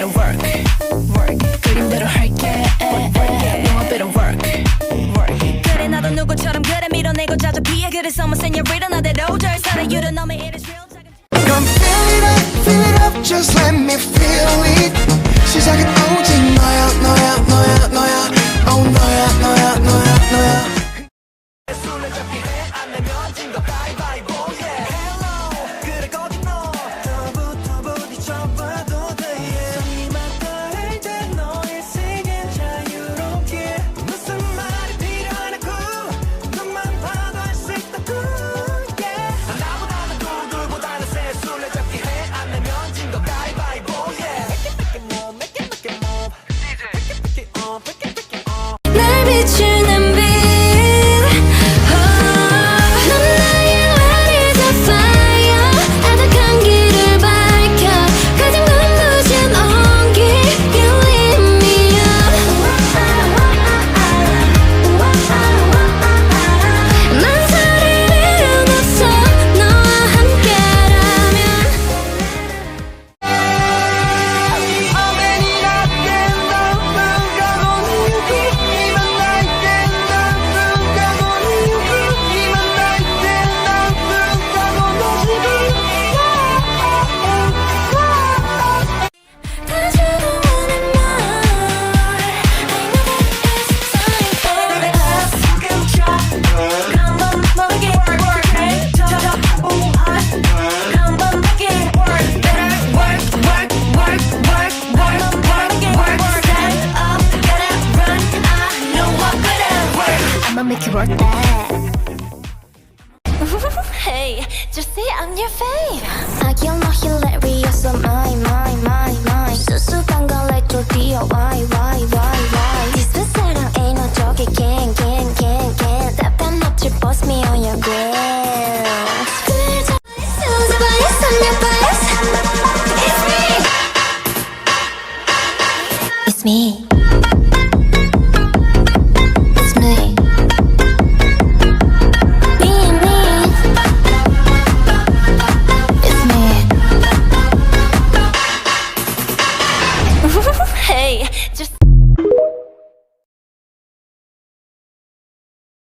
better work, work. 그림대로 할게. You want better work, work. 그래 나도 누구처럼 그래 밀어내고 자주 피해. 그래서 뭐 señorita 나대로 잘 살아. You don't know me, it is real. Come fill it up, just let me feel it. 시작은 오직 너야, 너야, 너야, 너야. Oh 너야, 너야, 너야, 너야. 술래잡기 해, 안 내면 진거 가위바위보, yeah. Hello, 그래 거기 너. 처음부터 부딪혀봐도 돼, yeah. 손이 맞닿을 때 너의 세계는 자유롭게. 무슨 말이 필요하냐고, 눈만 봐도 알 수 있다고, yeah. 나보다는 둘보다는 세. 술래잡기 해, 안 내면 진거 가위바위보, yeah. Make it move, make it move. Pick it on, pick it on. 날 비추는 빛 넌 나의 light is a fire 아득한 길을 밝혀 가장 눈부신 온기 You lift me up 망설일 일은 없어 너와 함께라면 I'ma make you work that. Hey, just say I'm your fave. I you're not hilarious, so my. 수수한 걸 let your deal. Why? This 사랑 ain't no joke. Can. 답답한 앞질 boss me on your grill. It's bias on your bias. It's me. It's me. Being me. It's me. Hey, just